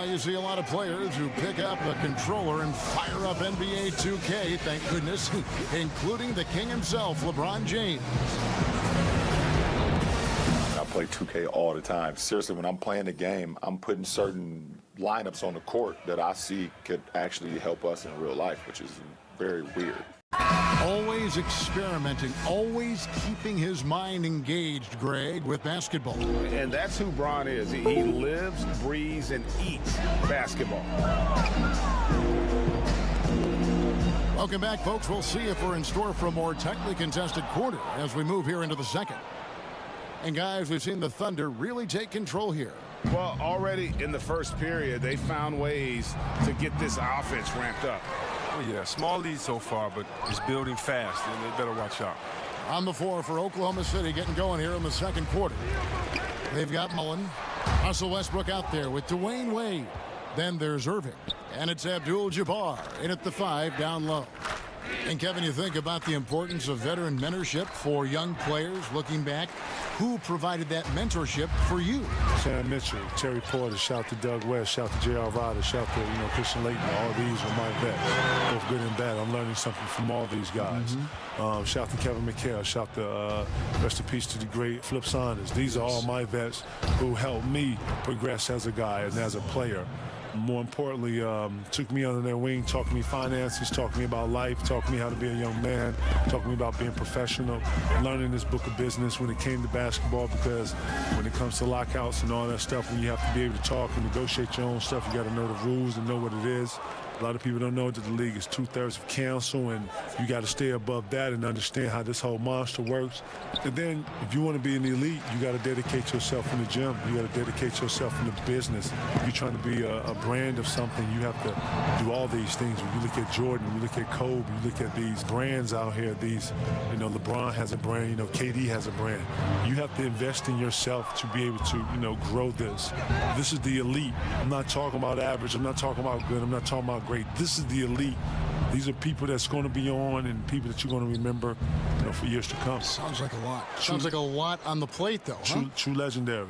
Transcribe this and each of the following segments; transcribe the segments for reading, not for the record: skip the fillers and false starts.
you see a lot of players who pick up a controller and fire up NBA 2K, thank goodness, including the king himself, LeBron James. I play 2K all the time. Seriously, when I'm playing the game, I'm putting certain lineups on the court that I see could actually help us in real life, which is very weird. Always experimenting, always keeping his mind engaged, Greg, with basketball. And that's who Bron is. He lives, breathes, and eats basketball. Welcome back, folks. We'll see if we're in store for a more tightly contested quarter as we move here into the second. And, guys, we've seen the Thunder really take control here. Well, already in the first period, they found ways to get this offense ramped up. Oh, yeah, small lead so far, but it's building fast, and they better watch out. On the floor for Oklahoma City, getting going here in the second quarter. They've got Mullen. Russell Westbrook out there with Dwayne Wade. Then there's Irving. And it's Abdul-Jabbar in at the 5 down low. And, Kevin, you think about the importance of veteran mentorship for young players looking back. Who provided that mentorship for you? Sam Mitchell, Terry Porter, shout to Doug West, shout to J.R. Ryder, shout to Christian Laettner. All these are my vets, both good and bad. I'm learning something from all these guys. Shout to Kevin McHale, shout to rest in peace to the great Flip Saunders. These are all my vets who helped me progress as a guy and as a player. More importantly, took me under their wing, taught me finances, taught me about life, taught me how to be a young man, taught me about being professional, learning this book of business when it came to basketball, because when it comes to lockouts and all that stuff, when you have to be able to talk and negotiate your own stuff, you got to know the rules and know what it is. A lot of people don't know that the league is 2/3 of council, and you got to stay above that and understand how this whole monster works. And then if you want to be an elite, you got to dedicate yourself in the gym. You got to dedicate yourself in the business. If you're trying to be a brand of something, you have to do all these things. When you look at Jordan, you look at Kobe, you look at these brands out here, these, LeBron has a brand, KD has a brand. You have to invest in yourself to be able to, grow this. This is the elite. I'm not talking about average. I'm not talking about good. I'm not talking about great. This is the elite. These are people that's going to be on and people that you're going to remember, for years to come. Sounds like a lot. Sounds like a lot on the plate, though. True legendary.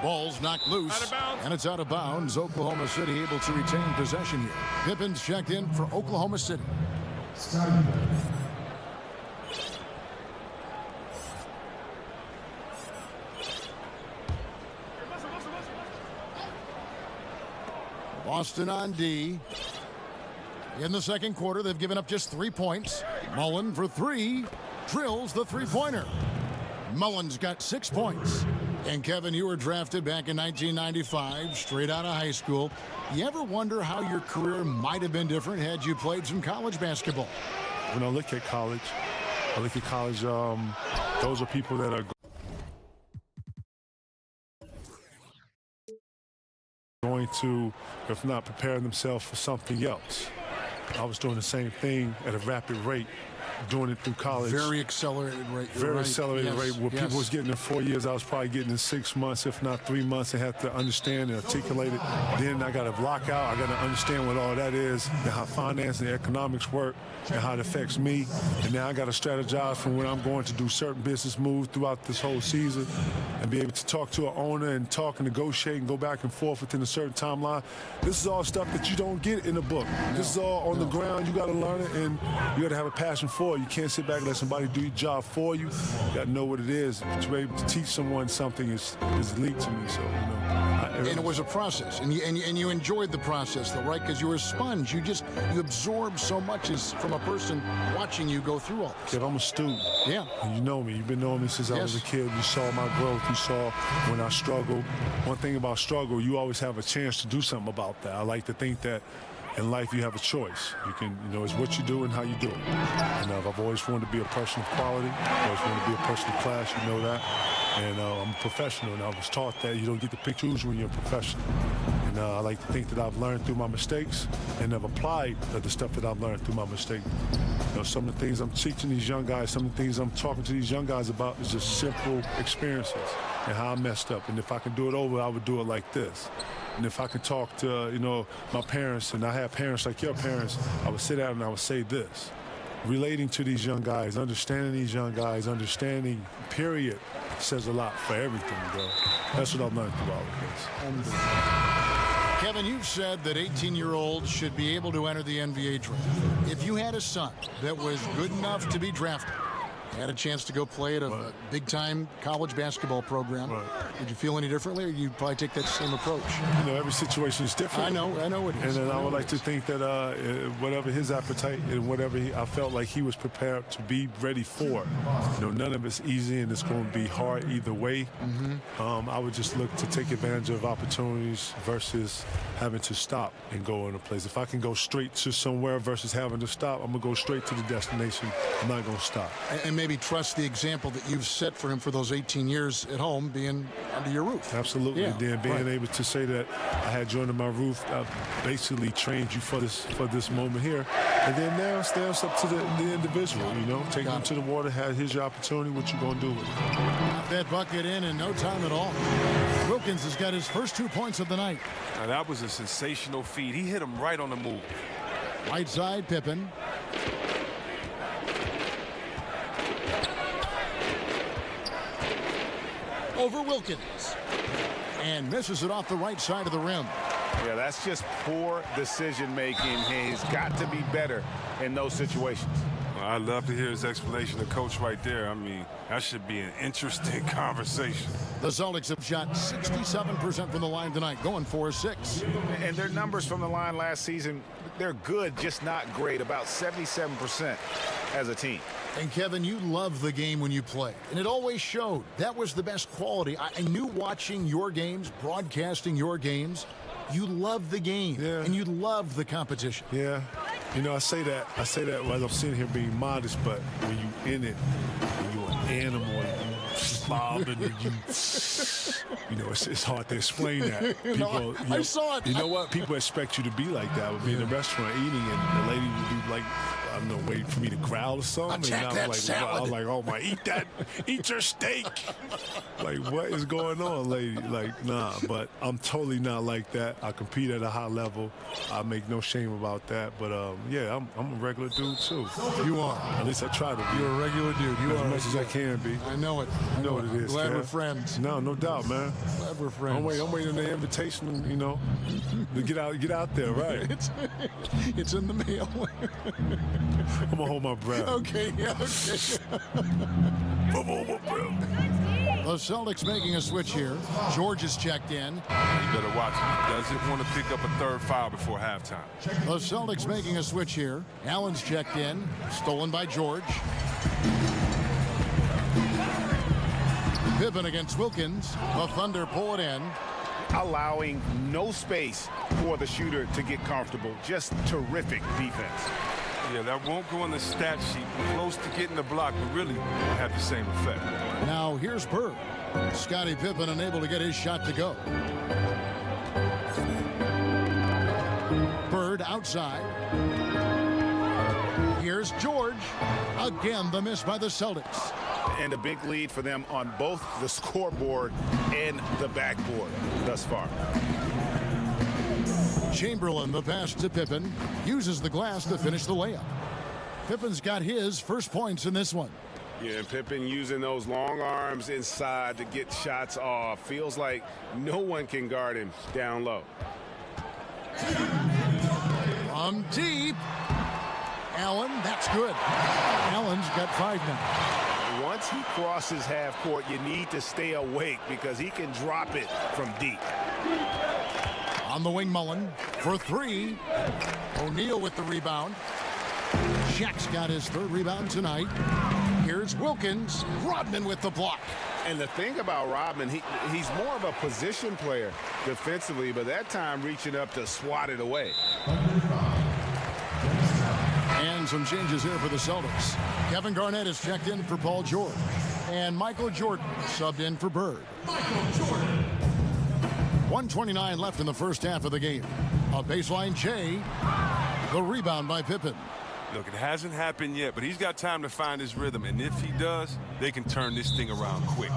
Ball's knocked loose, and it's out of bounds. Oklahoma City able to retain possession here. Pippin's checked in for Oklahoma City. Boston on D. In the second quarter, they've given up just 3 points. Mullen for 3, drills the three-pointer. Mullen's got 6 points. And, Kevin, you were drafted back in 1995, straight out of high school. You ever wonder how your career might have been different had you played some college basketball? When I look at college, those are people that are going to, if not preparing themselves for something else. I was doing the same thing at a rapid rate, doing it through college. Very accelerated rate. Very accelerated rate. Where people was getting in 4 years, I was probably getting in 6 months, if not 3 months. I had to understand and articulate it. Then I got to block out. I got to understand what all that is and how finance and economics work and how it affects me. And now I got to strategize from when I'm going to do certain business moves throughout this whole season and be able to talk to an owner and talk and negotiate and go back and forth within a certain timeline. This is all stuff that you don't get in a book. This is all on the ground. You got to learn it, and you got to have a passion for it. You can't sit back and let somebody do your job for you. You got to know what it is. To be able to teach someone something is elite to me. So, and it was a process, and you enjoyed the process, though, right? Because you were a sponge. You absorb so much as from a person watching you go through all this. Kid, I'm a student. Yeah. And you know me. You've been knowing me since I was a kid. You saw my growth. You saw when I struggled. One thing about struggle, you always have a chance to do something about that. I like to think that in life you have a choice. You can, it's what you do and how you do it. And I've always wanted to be a person of quality. I always wanted to be a person of class. You know that. And I'm a professional, and I was taught that you don't get to pick choose when you're a professional. And I like to think that I've learned through my mistakes and I've applied the stuff that I've learned through my mistakes. Some of the things I'm teaching these young guys, some of the things I'm talking to these young guys about is just simple experiences and how I messed up. And if I can do it over, I would do it like this. And if I could talk to, my parents, and I have parents like your parents, I would sit down and I would say this. Relating to these young guys, understanding these young guys, understanding, period, says a lot for everything, bro. That's what I've learned through all of this. Kevin, you've said that 18-year-olds should be able to enter the NBA draft. If you had a son that was good enough to be drafted, had a chance to go play at a big-time college basketball program, would you feel any differently, or you'd probably take that same approach? You know, every situation is different. I know it is. And then I would like to think that whatever his appetite and whatever I felt like he was prepared to be ready for. You know, none of it's easy, and it's going to be hard either way. I would just look to take advantage of opportunities versus having to stop and go in a place. If I can go straight to somewhere versus having to stop, I'm going to go straight to the destination. I'm not going to stop. And maybe trust the example that you've set for him for those 18 years at home, being under your roof. Absolutely. Yeah, Then being able to say that I had you under my roof, I basically trained you for this moment here. And then now it's up to the individual, you know. Take him to the water, here's your opportunity, what you going to do with it? Got that bucket in no time at all. Wilkins has got his first 2 points of the night. Now, that was a sensational feed. He hit him right on the move. Right side, Pippen. Over Wilkins. And misses it off the right side of the rim. Yeah, that's just poor decision-making. He's got to be better in those situations. Well, I'd love to hear his explanation of Coach right there. I mean, that should be an interesting conversation. The Celtics have shot 67% from the line tonight, going 4-6. And their numbers from the line last season, they're good, just not great, about 77% as a team. And Kevin, you love the game when you play, and it always showed. That was the best quality. I knew watching your games, broadcasting your games, you love the game, and you love the competition. Yeah. You know, I say that while I'm sitting here being modest, but when you in it, when you're an animal, you slobbing, you know, it's hard to explain that. People, I saw it. You know what? People expect you to be like that. We'll be in a restaurant eating, and the lady would be like, I don't know, waiting for me to growl or something. Attack that salad. I was like, oh my, eat your steak. Like, what is going on, lady? Like, nah, but I'm totally not like that. I compete at a high level. I make no shame about that. But yeah, I'm a regular dude too. You are. At least I try to be. You're a regular dude. You as are much as I can be. I know it. You know what it is. Glad Kev. we're friends. No doubt, man. Glad we're friends. I'm waiting on the invitation, you know, to get out there, right? It's in the mail. I'm gonna hold my breath. Okay, yeah, okay. I'm gonna hold my breath. The Celtics making a switch here. George is checked in. You better watch him. He doesn't want to pick up a third foul before halftime. The Celtics making a switch here. Allen's checked in. Stolen by George. Pippen against Wilkins. The Thunder pull it in. Allowing no space for the shooter to get comfortable. Just terrific defense. Yeah, that won't go on the stat sheet. Close to getting the block, but really have the same effect. Now here's Bird. Scottie Pippen unable to get his shot to go. Bird outside. Here's George. Again, the miss by the Celtics. And a big lead for them on both the scoreboard and the backboard thus far. Chamberlain, the pass to Pippen, uses the glass to finish the layup. Pippen's got his first points in this one. Yeah, and Pippen using those long arms inside to get shots off. Feels like no one can guard him down low. From deep. Allen, that's good. Allen's got 5 now. Once he crosses half court, you need to stay awake because he can drop it from deep. On the wing, Mullen for 3. O'Neal with the rebound. Shaq's got his 3rd rebound tonight. Here's Wilkins. Rodman with the block. And the thing about Rodman, he's more of a position player defensively, but that time reaching up to swat it away. And some changes here for the Celtics. Kevin Garnett is checked in for Paul George. And Michael Jordan subbed in for Bird. 1:29 left in the first half of the game. A baseline J. The rebound by Pippen. Look, it hasn't happened yet, but he's got time to find his rhythm. And if he does, they can turn this thing around quick.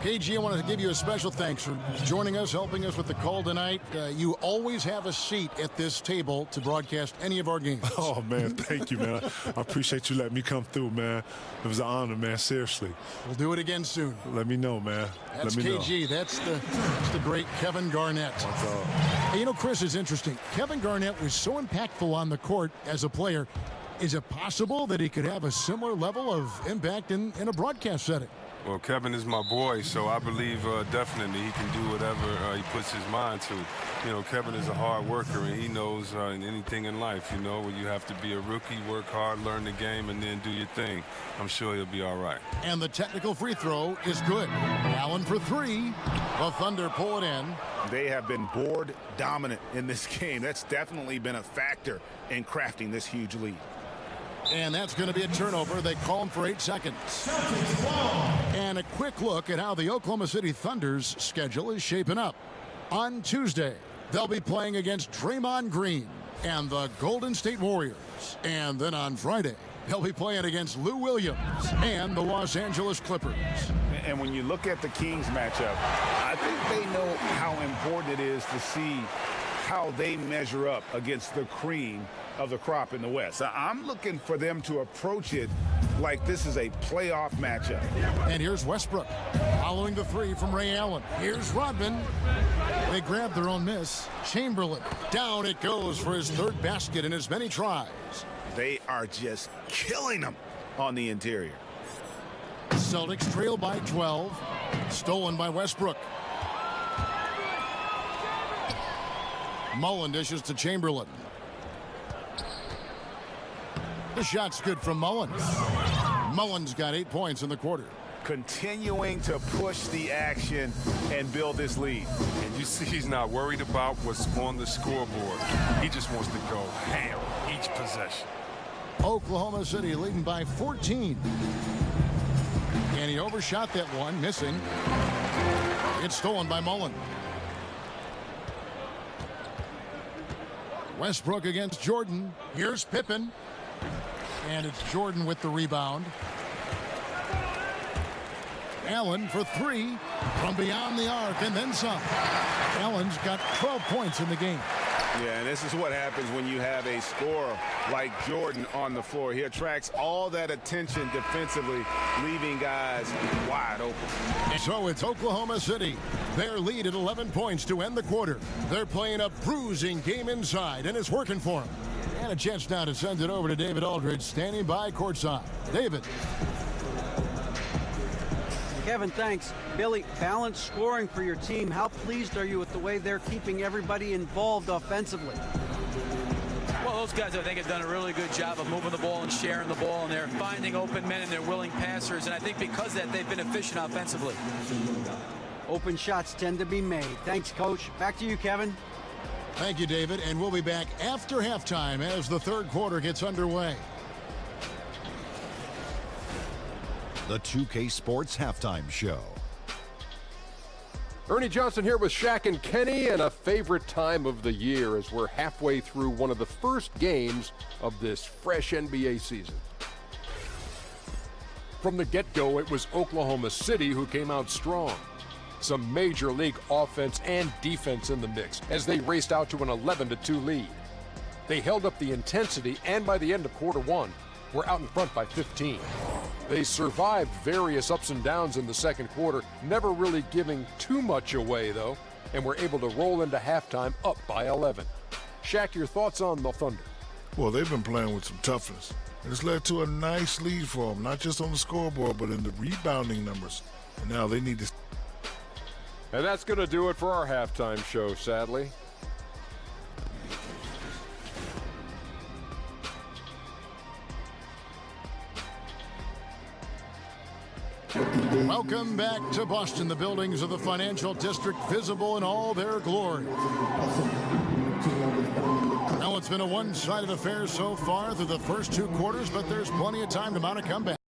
KG, I want to give you a special thanks for joining us, helping us with the call tonight. You always have a seat at this table to broadcast any of our games. Oh, man, thank you, man. I appreciate you letting me come through, man. It was an honor, man, seriously. We'll do it again soon. Let me know, man. That's Let me KG. know. That's the great Kevin Garnett. Hey, you know, Chris, is interesting. Kevin Garnett was so impactful on the court as a player. Is it possible that he could have a similar level of impact in a broadcast setting? Well, Kevin is my boy, so I believe definitely he can do whatever he puts his mind to. You know, Kevin is a hard worker, and he knows in anything in life, you know, where you have to be a rookie, work hard, learn the game, and then do your thing. I'm sure he'll be all right. And the technical free throw is good. Allen for three. The Thunder pull it in. They have been board dominant in this game. That's definitely been a factor in crafting this huge lead. And that's going to be a turnover. They call him for 8 seconds. And a quick look at how the Oklahoma City Thunder's schedule is shaping up. On Tuesday, they'll be playing against Draymond Green and the Golden State Warriors. And then on Friday, they'll be playing against Lou Williams and the Los Angeles Clippers. And when you look at the Kings matchup, I think they know how important it is to see how they measure up against the cream of the crop in the West. I'm looking for them to approach it like this is a playoff matchup. And here's Westbrook following the three from Ray Allen. Here's Rodman. They grab their own miss. Chamberlain. Down it goes for his third basket in as many tries. They are just killing them on the interior. Celtics trail by 12. Stolen by Westbrook. Mullen dishes to Chamberlain. The shot's good from Mullen. Mullen's got 8 points in the quarter. Continuing to push the action and build this lead. And you see he's not worried about what's on the scoreboard. He just wants to go ham each possession. Oklahoma City leading by 14. And he overshot that one, missing. It's stolen by Mullen. Westbrook against Jordan. Here's Pippen. And it's Jordan with the rebound. Allen for three from beyond the arc and then some. Allen's got 12 points in the game. Yeah, and this is what happens when you have a scorer like Jordan on the floor. He attracts all that attention defensively, leaving guys wide open. So it's Oklahoma City. Their lead at 11 points to end the quarter. They're playing a bruising game inside, and it's working for them. And a chance now to send it over to David Aldridge, standing by courtside. David. Kevin, thanks. Billy, balanced scoring for your team. How pleased are you with the way they're keeping everybody involved offensively? Well, those guys, I think, have done a really good job of moving the ball and sharing the ball, and they're finding open men and they're willing passers, and I think because of that, they've been efficient offensively. Open shots tend to be made. Thanks, Coach. Back to you, Kevin. Thank you, David. And we'll be back after halftime as the third quarter gets underway. The 2K Sports Halftime Show. Ernie Johnson here with Shaq and Kenny, and a favorite time of the year as we're halfway through one of the first games of this fresh NBA season. From the get-go, it was Oklahoma City who came out strong. Some major league offense and defense in the mix as they raced out to an 11-2 lead. They held up the intensity, and by the end of quarter one, were out in front by 15. They survived various ups and downs in the second quarter, never really giving too much away, though, and were able to roll into halftime up by 11. Shaq, your thoughts on the Thunder? Well, they've been playing with some toughness. And it's led to a nice lead for them, not just on the scoreboard, but in the rebounding numbers. And now they need to... And that's going to do it for our halftime show, sadly. Welcome back to Boston, the buildings of the financial district visible in all their glory. Now it's been a one-sided affair so far through the first two quarters, but there's plenty of time to mount a comeback.